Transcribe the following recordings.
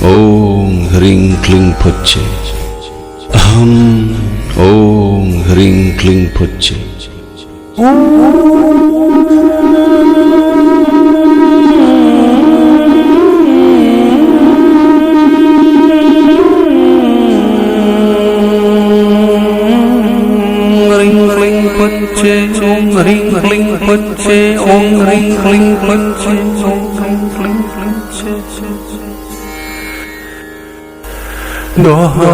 ओम ह्रीं क्लीं फुच्चे। ओम ह्रीं क्लीं फुच्चे। ओम ह्रीं क्लीं फुच्चे। ओम ह्रीं क्लीं फुच्चे। ओम ह्रीं क्लीं फुच्चे। Dohai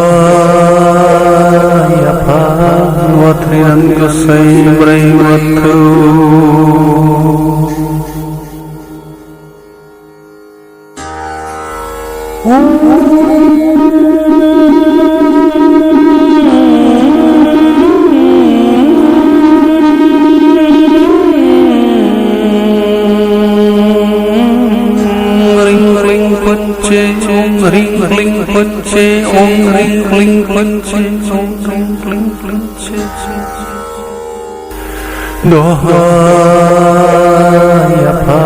apa watrian kesai braiwatu Om ring kling punche, om ring kling punche, om ring kling punche. Dohai apa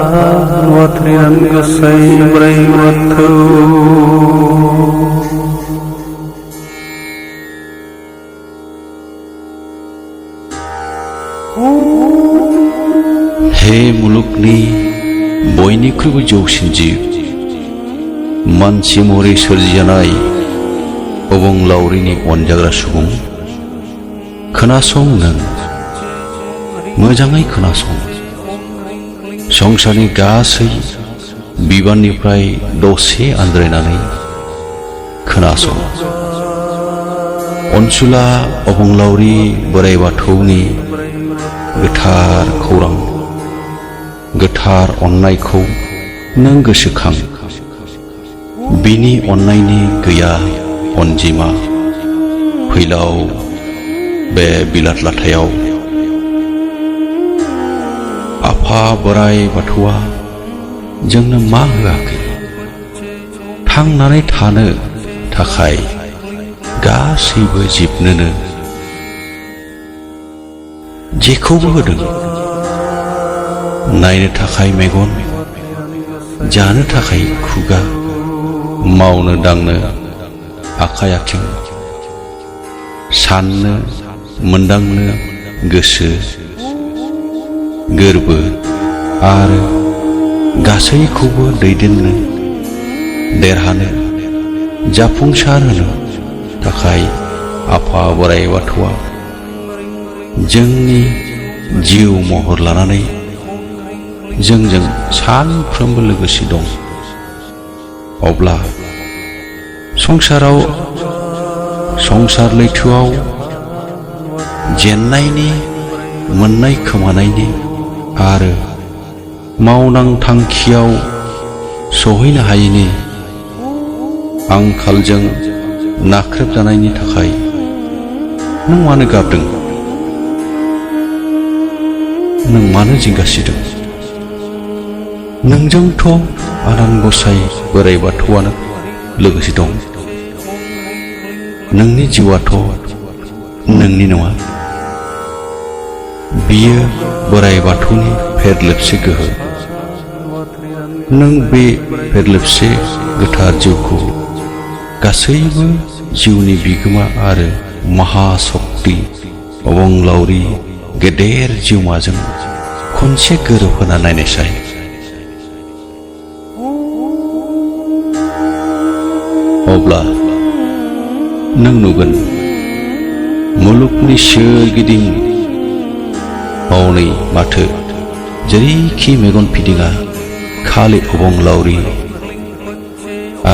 watrian kesai braiwatu. हे मुलुगनि बयनिख्रुइबो जौसिन जिब मानसि महरै सोरजिजानाय अबंलावरिनि अनजाग्रा सुबुं, खोनासं नों मोजाङै खोनासं। संसारनि गासै बिबाननिफ्राय दसे आनज्रायनानै खोनासं। अनसुला अबंलावरि बोराइ बाथौनि गोथार खौरां, गोथार अननायखौ नों गोसोखां। बिनि अननायनि गैया अनजिमा फैलाव बे बिलात लाथायाव। आफा बोराइ बाथौआ जोंनो मा होआखै? थांनानै थानो थाखाय गासैबो जिबनोनो जेखौबो होदों। नायनो थाखाय मेगन, जानो थाखाय खुगा, मावनो दांनो आखाइ आथिं, साननो मोनदांनो गोसो, गोरबो आरो गासैखौबो दैदेननो, देरहानो, जाफुंसार होनो थाखाय आफा बोराइ बाथौआ जोंनि जिउ महर लानानै जोंजों सानफ्रोमबो लोगोसे दं। अब्ला संसार लैथोआव जेननायनि, मोननाय खोमानायनि आरो मावनां थांखियाव सहैनो हायैनि आंखालजों नाख्रेबजानायनि थाखाय नों मानो गाबदों? नों मानो जिंगासिदों? नोंजोंथ' आनान गसाइ बोराइ बाथौआनो लोगोसे दं। नोंनि जिउआथ' नोंनि नङा। बियो बोराइ बाथौनि फेरलेबसे गोहो। नों बे फेरलेबसे गोथार जिउखौ गासैबो जिउनि बिगोमा आरो महाशक्ति अबंलावरि गेदेर जिउमाजों खनसे गोरोबहोना नायनायसाय। अब्ला नों नुगोन मुलुगनि सोरगिदिं हनै माथो जेरैखि मेगन फिदिङा खालि अबंलावरि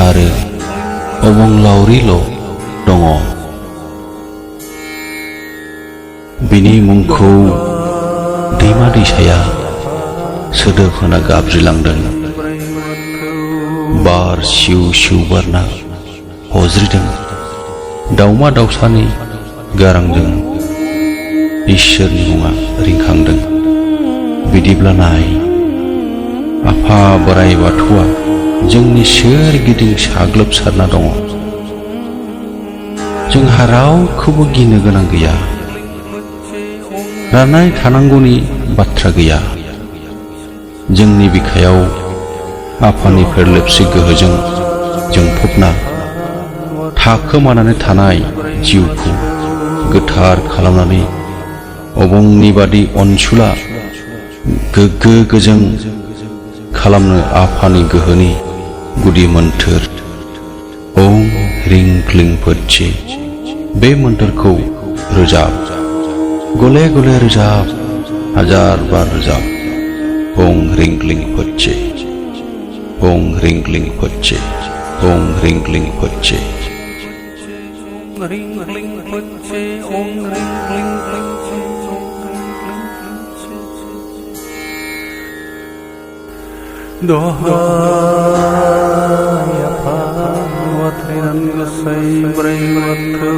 आरो अबंलावरिल' दङ। बिनि मुंखौ दैमा दैसाया सोदोब होना गाबज्रिलांदों। बार सिउ सिउ बारना हज्रिदों दाउमा दाउसानि गारांजों इसोरनि मुङा रिंखांदों। बिदिब्ला नाय, आफा बोराइ बाथौआ जोंनि सोरगिदिं साग्लोबसारना दङ। जोंहा रावखौबो गिनो गोनां गैया, राननाय थानांगौनि बाथ्रा गैया। जोंनि बिखायाव आफानि फोरलेबसे गोहोजों जोंफबना थाखोमानानै थानाय जिउखौ गोथार खालामनानै अबंनि बादि अनसुला गोग्गो गोजों खालामनो आफानि गोहोनि गुदि मोन्थोर ओं रिं क्लिं फच्छे, बे मोन्थोरखौ रोजाब, गले गले रोजाब, हाजार बार रोजाब। ओं रिं क्लिं फच्छे, ओं रिं क्लिं फच्छे, ओं रिं क्लिं फच्छे। रिं क्लिं फच्छे, ओं रिं क्लिं फच्छे, Dohai apa watrinan gesai brai watu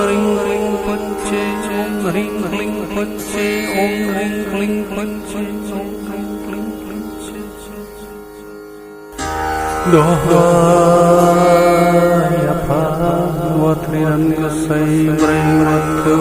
ring ring pacce ring ring pacce ong ring ring pacce ong ring ring pacce dohai apa watrinan gesai brai watu